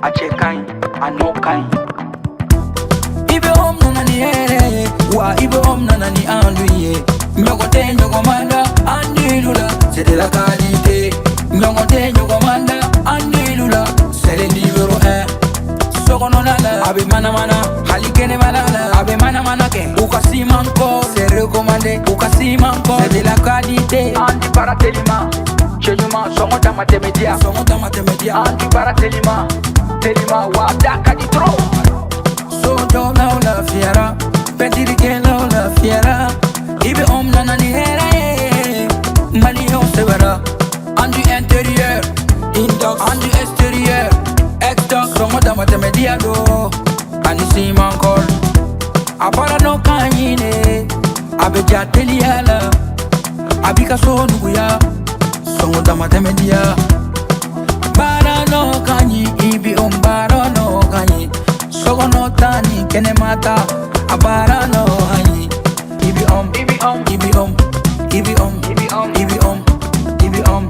a chekai, a no kai. Ibe om nanani wa ibe om nanani anduye. Nyogote nyogomanda andilula, c'est de la qualité. Nyogote nyogomanda andilula, c'est le numéro 1. Sokononala, abe mana mana, halikene malala, abe mana mana ken. Ukasi manko, c'est recommandé. Ukasi manko, c'est de la qualité. Andi baratelima, chenyuma songo tamatemedia, Andi baratelima, telima wa daka di tro. Sojo na la fiera, petiri ke la fiera. Ibe om nanani hera Malion severa. Andi intérieur, indox, andi extérieur. Exdox, songo tamatemedia do. Ani si mankol. Apara no kanyine, abe jateliala. Abika so nuguya, songo tamatemedia. Bara no kanyi, ibi ombaro no kanyi. Sogo no tani, kene mata, abara no kanyi. Ibi om, Ibi om, ibi om, ibi om, ibi om, ibi om, ibi om.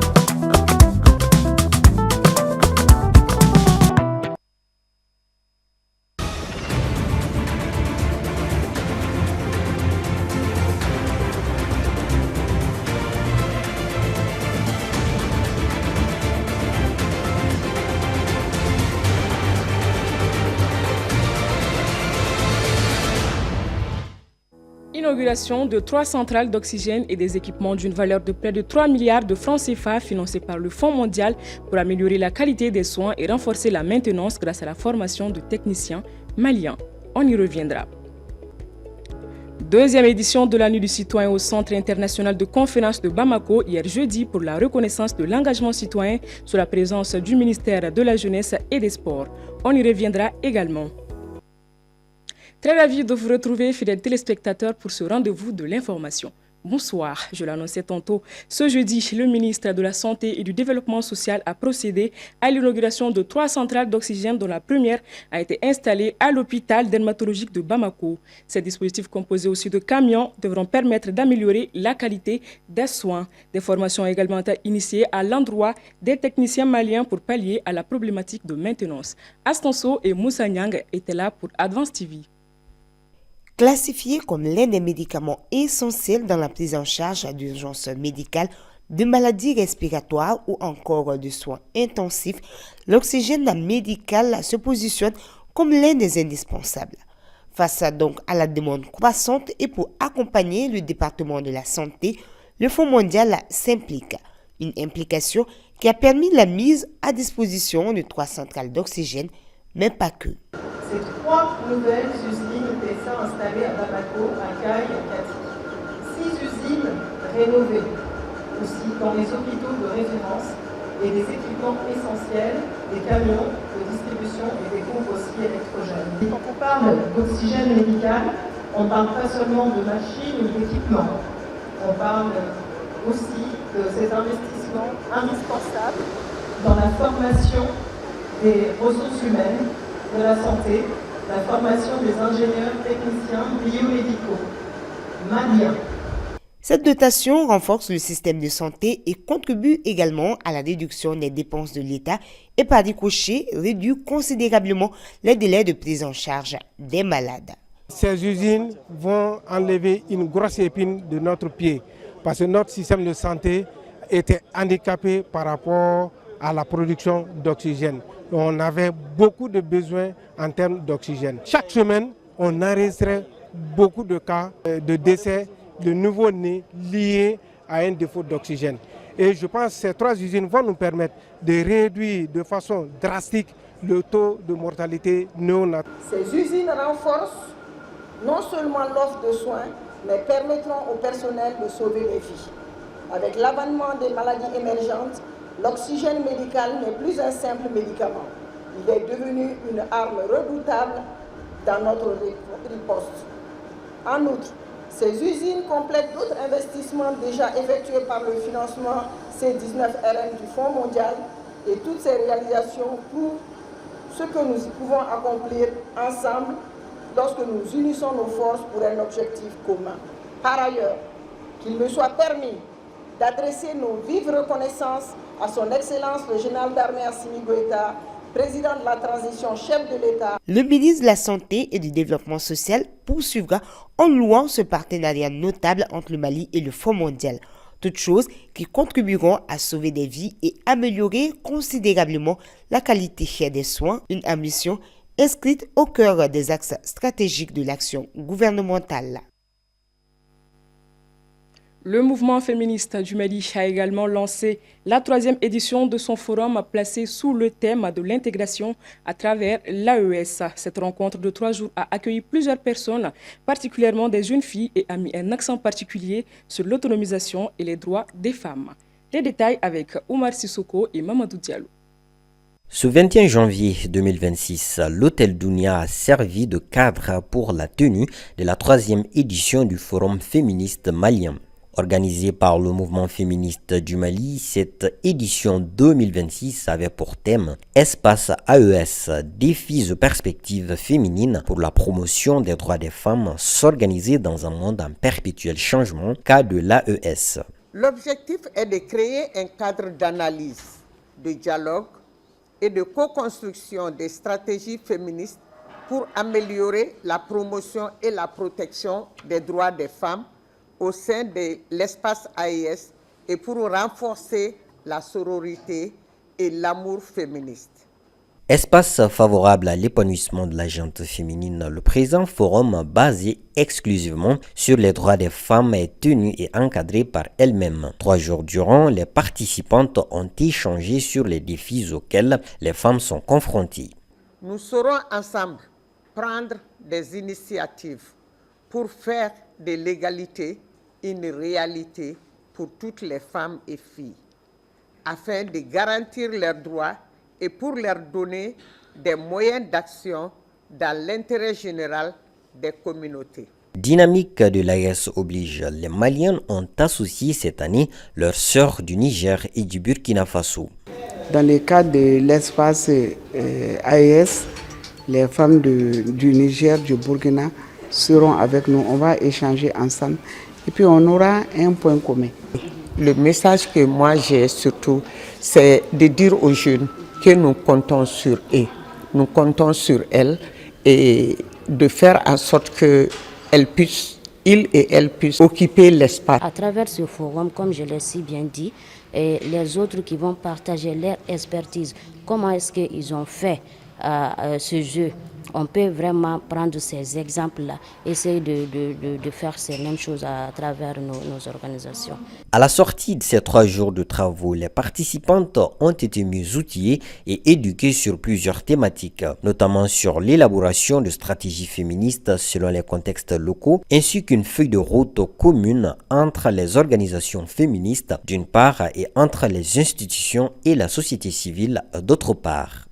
Inauguration de 3 centrales d'oxygène et des équipements d'une valeur de près de 3 milliards de francs CFA financés par le Fonds mondial pour améliorer la qualité des soins et renforcer la maintenance grâce à la formation de techniciens maliens. On y reviendra. Deuxième édition de la Nuit du citoyen au Centre international de conférence de Bamako hier jeudi pour la reconnaissance de l'engagement citoyen sous la présence du ministère de la Jeunesse et des Sports. On y reviendra également. Très ravi de vous retrouver, fidèles téléspectateurs, pour ce rendez-vous de l'information. Bonsoir, je l'annonçais tantôt. Ce jeudi, le ministre de la Santé et du Développement social a procédé à l'inauguration de 3 centrales d'oxygène dont la première a été installée à l'hôpital dermatologique de Bamako. Ces dispositifs composés aussi de camions devront permettre d'améliorer la qualité des soins. Des formations ont également été initiées à l'endroit des techniciens maliens pour pallier à la problématique de maintenance. Astanso et Moussa Nyang étaient là pour Advance TV. Classifié comme l'un des médicaments essentiels dans la prise en charge d'urgence médicale, de maladies respiratoires ou encore de soins intensifs, l'oxygène médical se positionne comme l'un des indispensables. Face donc à la demande croissante et pour accompagner le département de la santé, le Fonds mondial s'implique. Une implication qui a permis la mise à disposition de 3 centrales d'oxygène, mais pas que. Ces 3 nouvelles usines PSA installées à Bamako, à Caille et à Kati. 6 usines rénovées, aussi dans les hôpitaux de référence et des équipements essentiels, des camions de distribution et des groupes aussi électrogènes. Quand on parle d'oxygène médical, on ne parle pas seulement de machines ou d'équipements. On parle aussi de ces investissements indispensables dans la formation des ressources humaines, de la santé, la formation des ingénieurs techniciens biomédicaux maliens. Cette dotation renforce le système de santé et contribue également à la réduction des dépenses de l'État et par ricochet réduit considérablement les délais de prise en charge des malades. Ces usines vont enlever une grosse épine de notre pied parce que notre système de santé était handicapé par rapport à la production d'oxygène. On avait beaucoup de besoins en termes d'oxygène. Chaque semaine, on enregistrait beaucoup de cas de décès de nouveau-nés liés à un défaut d'oxygène. Et je pense que ces 3 usines vont nous permettre de réduire de façon drastique le taux de mortalité néonatale. Ces usines renforcent non seulement l'offre de soins, mais permettront au personnel de sauver des vies. Avec l'avènement des maladies émergentes, l'oxygène médical n'est plus un simple médicament. Il est devenu une arme redoutable dans notre riposte. En outre, ces usines complètent d'autres investissements déjà effectués par le financement C19RN du Fonds mondial et toutes ces réalisations prouvent ce que nous pouvons accomplir ensemble lorsque nous unissons nos forces pour un objectif commun. Par ailleurs, qu'il me soit permis d'adresser nos vives reconnaissances à son Excellence le général d'armée Assimi Goïta président de la transition, chef de l'État. Le ministre de la Santé et du Développement social poursuivra en louant ce partenariat notable entre le Mali et le Fonds mondial. Toutes choses qui contribueront à sauver des vies et améliorer considérablement la qualité des soins, une ambition inscrite au cœur des axes stratégiques de l'action gouvernementale. Le mouvement féministe du Mali a également lancé la 3e édition de son forum placé sous le thème de l'intégration à travers l'AES. Cette rencontre de 3 jours a accueilli plusieurs personnes, particulièrement des jeunes filles, et a mis un accent particulier sur l'autonomisation et les droits des femmes. Les détails avec Oumar Sissoko et Mamadou Diallo. Ce 21 janvier 2026, l'hôtel Dounia a servi de cadre pour la tenue de la 3e édition du Forum féministe malien. Organisée par le mouvement féministe du Mali, cette édition 2026 avait pour thème Espace AES, défis et perspectives féminines pour la promotion des droits des femmes, s'organiser dans un monde en perpétuel changement, cas de l'AES. L'objectif est de créer un cadre d'analyse, de dialogue et de co-construction des stratégies féministes pour améliorer la promotion et la protection des droits des femmes au sein de l'espace AES et pour renforcer la sororité et l'amour féministe. Espace favorable à l'épanouissement de la gente féminine, le présent forum basé exclusivement sur les droits des femmes est tenu et encadré par elles-mêmes. 3 jours durant, les participantes ont échangé sur les défis auxquels les femmes sont confrontées. Nous saurons ensemble prendre des initiatives pour faire de l'égalité une réalité pour toutes les femmes et filles, afin de garantir leurs droits et pour leur donner des moyens d'action dans l'intérêt général des communautés. Dynamique de l'AES oblige, les Maliens ont associé cette année leurs sœurs du Niger et du Burkina Faso. Dans le cadre de l'espace AES, les femmes du Niger, du Burkina seront avec nous. On va échanger ensemble et puis on aura un point commun. Le message que moi j'ai surtout, c'est de dire aux jeunes que nous comptons sur eux, nous comptons sur elles et de faire en sorte qu'elles puissent, ils et elles puissent occuper l'espace. À travers ce forum, comme je l'ai si bien dit, et les autres qui vont partager leur expertise, comment est-ce qu'ils ont fait ce jeu. On peut vraiment prendre ces exemples-là, essayer de faire ces mêmes choses à travers nos organisations. À la sortie de ces 3 jours de travaux, les participantes ont été mieux outillées et éduquées sur plusieurs thématiques, notamment sur l'élaboration de stratégies féministes selon les contextes locaux, ainsi qu'une feuille de route commune entre les organisations féministes d'une part et entre les institutions et la société civile d'autre part.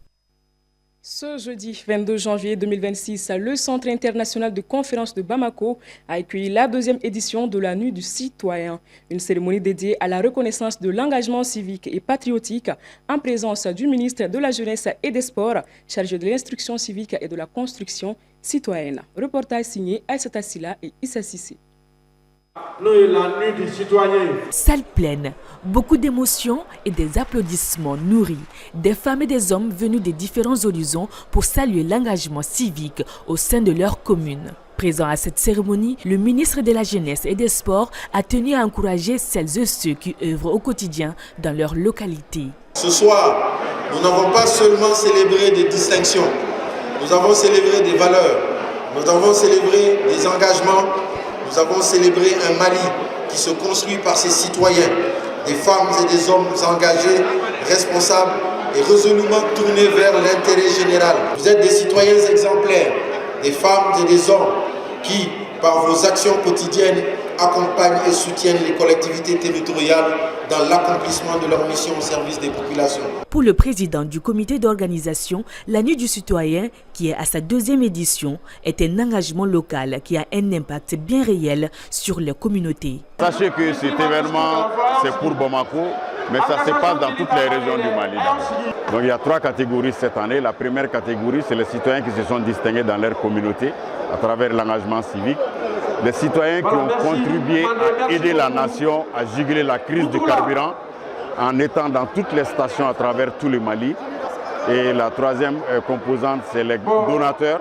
Ce jeudi 22 janvier 2026, le Centre international de conférence de Bamako a accueilli la 2e édition de la Nuit du citoyen, une cérémonie dédiée à la reconnaissance de l'engagement civique et patriotique en présence du ministre de la Jeunesse et des Sports, chargé de l'instruction civique et de la construction citoyenne. Reportage signé Aïssata Silla et Issa Sissé. La nuit du citoyen. Salle pleine, beaucoup d'émotions et des applaudissements nourris. Des femmes et des hommes venus des différents horizons pour saluer l'engagement civique au sein de leur commune. Présent à cette cérémonie, le ministre de la Jeunesse et des Sports a tenu à encourager celles et ceux qui œuvrent au quotidien dans leur localité. Ce soir, nous n'avons pas seulement célébré des distinctions, nous avons célébré des valeurs, nous avons célébré des engagements. Nous avons célébré un Mali qui se construit par ses citoyens, des femmes et des hommes engagés, responsables et résolument tournés vers l'intérêt général. Vous êtes des citoyens exemplaires, des femmes et des hommes qui, par vos actions quotidiennes, accompagnent et soutiennent les collectivités territoriales dans l'accomplissement de leur mission au service des populations. Pour le président du comité d'organisation, la Nuit du citoyen, qui est à sa 2e édition, est un engagement local qui a un impact bien réel sur les communautés. Sachez que cet événement, c'est pour Bamako, mais ça se passe dans toutes les régions du Mali. Donc il y a 3 catégories cette année. La première catégorie, c'est les citoyens qui se sont distingués dans leur communauté à travers l'engagement civique. Les citoyens qui ont contribué à aider la nation à juguler la crise du carburant en étant dans toutes les stations à travers tout le Mali. Et la troisième composante, c'est les donateurs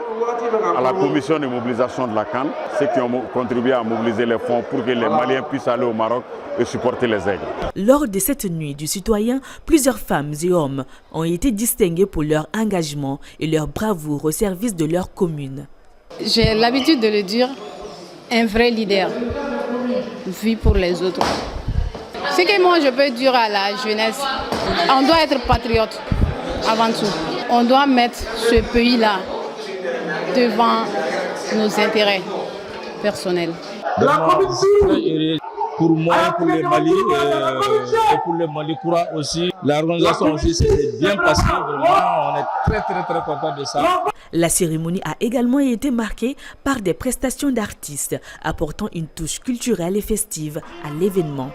à la commission de mobilisation de la CAN, ceux qui ont contribué à mobiliser les fonds pour que les Maliens puissent aller au Maroc et supporter les aigles. Lors de cette nuit du citoyen, plusieurs femmes et hommes ont été distingués pour leur engagement et leur bravoure au service de leur commune. J'ai l'habitude de le dire, un vrai leader, vu pour les autres. Ce que moi je peux dire à la jeunesse, on doit être patriote avant tout. On doit mettre ce pays-là devant nos intérêts personnels. Pour moi, pour le Mali et pour le Mali Koura aussi. L'organisation aussi s'est bien passée. Vraiment, on est très content de ça. La cérémonie a également été marquée par des prestations d'artistes, apportant une touche culturelle et festive à l'événement.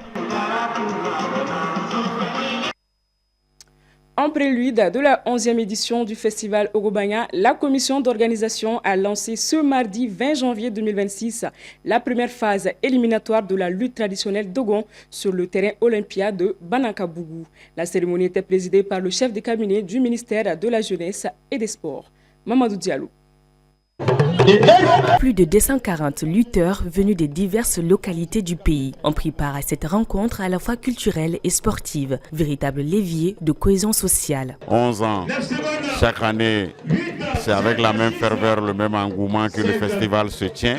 En prélude de la 11e édition du festival Ogobanya, la commission d'organisation a lancé ce mardi 20 janvier 2026 la première phase éliminatoire de la lutte traditionnelle Dogon sur le terrain Olympia de Banakabougou. La cérémonie était présidée par le chef de cabinet du ministère de la Jeunesse et des Sports, Mamadou Diallo. Plus de 240 lutteurs venus des diverses localités du pays ont pris part à cette rencontre à la fois culturelle et sportive, véritable levier de cohésion sociale. 11 ans, chaque année, c'est avec la même ferveur, le même engouement que le festival se tient.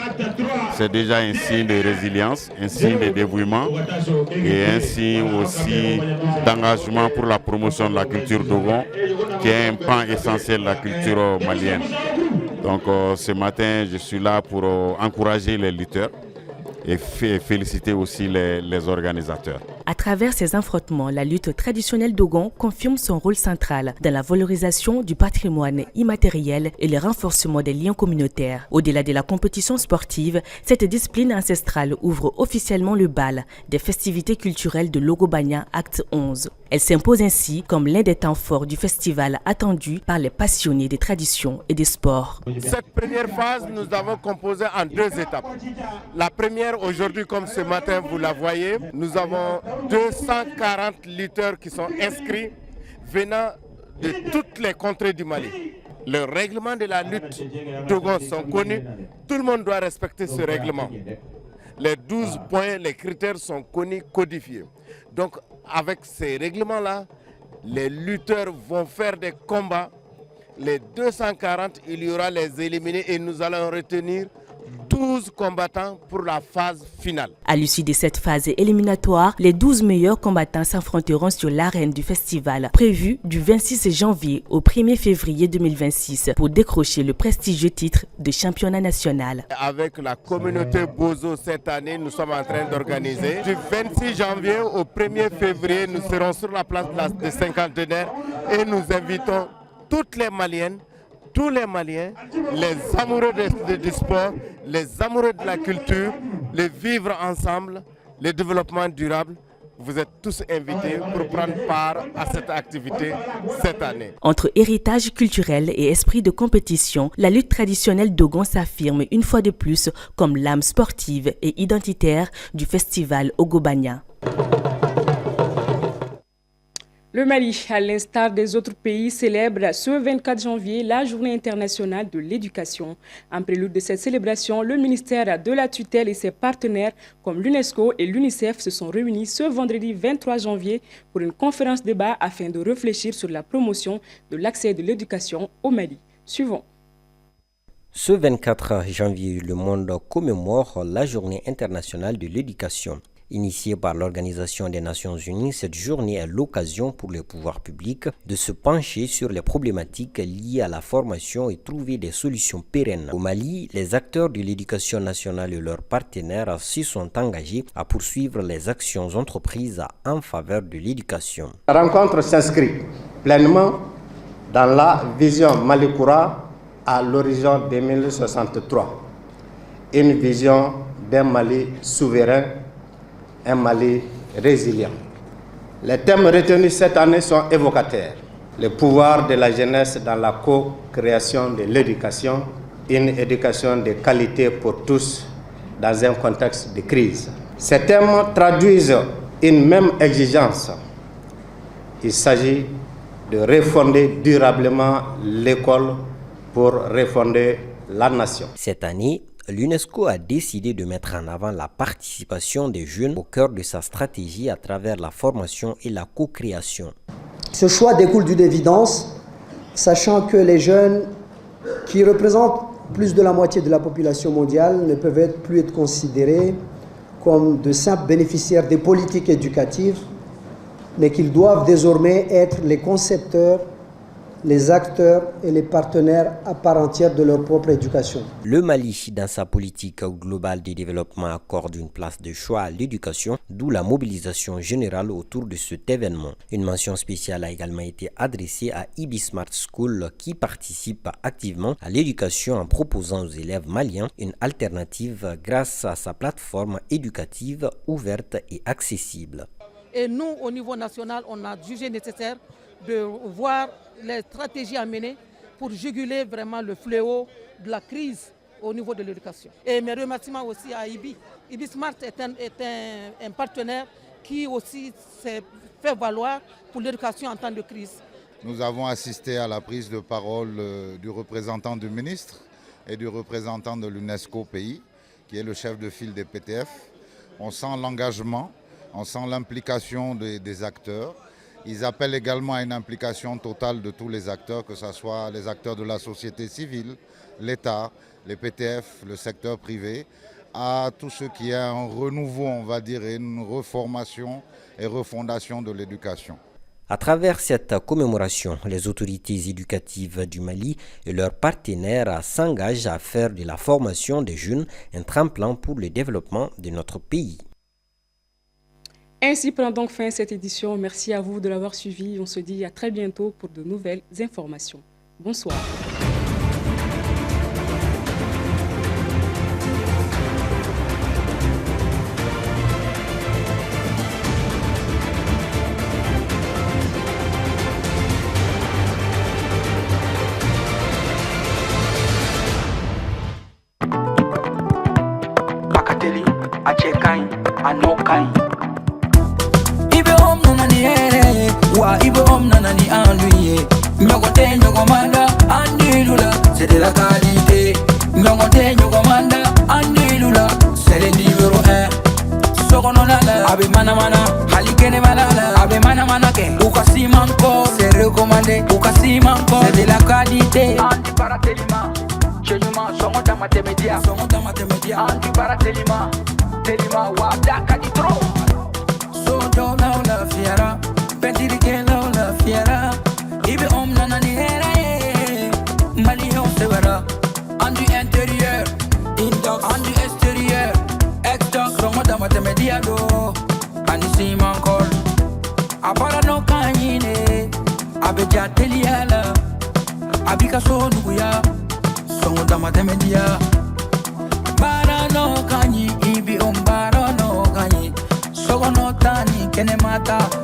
C'est déjà un signe de résilience, un signe de dévouement et un signe aussi d'engagement pour la promotion de la culture Dogon, qui est un pan essentiel de la culture malienne. Donc ce matin, je suis là pour encourager les lutteurs et féliciter aussi les organisateurs. À travers ces affrontements, la lutte traditionnelle Dogon confirme son rôle central dans la valorisation du patrimoine immatériel et le renforcement des liens communautaires. Au-delà de la compétition sportive, cette discipline ancestrale ouvre officiellement le bal des festivités culturelles de Logobanya Acte 11. Elle s'impose ainsi comme l'un des temps forts du festival attendu par les passionnés des traditions et des sports. Cette première phase, nous avons composé en 2 étapes. La première, aujourd'hui, comme ce matin, vous la voyez, nous avons 240 lutteurs qui sont inscrits venant de toutes les contrées du Mali. Le règlement de la lutte Dogon sont connus, tout le monde doit respecter ce règlement. Les 12 points, les critères sont connus, codifiés. Donc avec ces règlements-là, les lutteurs vont faire des combats. Les 240, il y aura les éliminés et nous allons retenir 12 combattants pour la phase finale. À l'issue de cette phase éliminatoire, les 12 meilleurs combattants s'affronteront sur l'arène du festival, prévu du 26 janvier au 1er février 2026 pour décrocher le prestigieux titre de championnat national. Avec la communauté Bozo cette année, nous sommes en train d'organiser. Du 26 janvier au 1er février, nous serons sur la place des cinquantenaires et nous invitons toutes les Maliennes, tous les Maliens, les amoureux du sport, les amoureux de la culture, les vivre ensemble, le développement durable. Vous êtes tous invités pour prendre part à cette activité cette année. Entre héritage culturel et esprit de compétition, la lutte traditionnelle Dogon s'affirme une fois de plus comme l'âme sportive et identitaire du festival Ogobanya. Le Mali, à l'instar des autres pays, célèbre ce 24 janvier la Journée internationale de l'éducation. En prélude de cette célébration, le ministère de la tutelle et ses partenaires comme l'UNESCO et l'UNICEF se sont réunis ce vendredi 23 janvier pour une conférence débat afin de réfléchir sur la promotion de l'accès de l'éducation au Mali. Suivons. Ce 24 janvier, le monde commémore la Journée internationale de l'éducation. Initiée par l'Organisation des Nations Unies, cette journée est l'occasion pour les pouvoirs publics de se pencher sur les problématiques liées à la formation et trouver des solutions pérennes. Au Mali, les acteurs de l'éducation nationale et leurs partenaires s'y sont engagés à poursuivre les actions entreprises en faveur de l'éducation. La rencontre s'inscrit pleinement dans la vision Mali-Koura à l'horizon 2063. Une vision d'un Mali souverain, un Mali résilient. Les thèmes retenus cette année sont évocateurs. Le pouvoir de la jeunesse dans la co-création de l'éducation, une éducation de qualité pour tous dans un contexte de crise. Ces thèmes traduisent une même exigence. Il s'agit de refonder durablement l'école pour refonder la nation. Cette année, l'UNESCO a décidé de mettre en avant la participation des jeunes au cœur de sa stratégie à travers la formation et la co-création. Ce choix découle d'une évidence, sachant que les jeunes, qui représentent plus de la moitié de la population mondiale, ne peuvent plus être considérés comme de simples bénéficiaires des politiques éducatives, mais qu'ils doivent désormais être les concepteurs, les acteurs et les partenaires à part entière de leur propre éducation. Le Mali, dans sa politique globale de développement, accorde une place de choix à l'éducation, d'où la mobilisation générale autour de cet événement. Une mention spéciale a également été adressée à IBI Smart School, qui participe activement à l'éducation en proposant aux élèves maliens une alternative grâce à sa plateforme éducative ouverte et accessible. Et nous, au niveau national, on a jugé nécessaire de voir les stratégies à mener pour juguler vraiment le fléau de la crise au niveau de l'éducation. Et mes remerciements aussi à IBI. IBI Smart est un partenaire qui aussi s'est fait valoir pour l'éducation en temps de crise. Nous avons assisté à la prise de parole du représentant du ministre et du représentant de l'UNESCO pays, qui est le chef de file des PTF. On sent l'engagement, on sent l'implication des acteurs. Ils appellent également à une implication totale de tous les acteurs, que ce soit les acteurs de la société civile, l'État, les PTF, le secteur privé, à tout ce qui est un renouveau, on va dire, et une reformation et refondation de l'éducation. À travers cette commémoration, les autorités éducatives du Mali et leurs partenaires s'engagent à faire de la formation des jeunes un tremplin pour le développement de notre pays. Ainsi prend donc fin cette édition. Merci à vous de l'avoir suivi. On se dit à très bientôt pour de nouvelles informations. Bonsoir. Akateli, Achekai, Anokai. Wa ibo om nanani anduye nyogote nyogomanda andilula c'est de la qualité nyogote nyogomanda andilula c'est le numéro 1 sogononala abe mana halikene malala abe mana ke ukasimanko c'est recommandé ukasimanko c'est de la qualité Andi baratelima chenyuma songoda matemedia Andi baratelima telima wa daka di tro so do na la fiera Pentiri que la fiera Ibe om nanani hera Malion se verra Andu intérieur Indox Andu extérieur Exdox Romoda matemedia do Anisi mankol Apara no kanyine Abeja teliala Abika so nuguya Songoda matemedia Bara no kanyi Ibi bara no kanyi Sogo no tani kene mata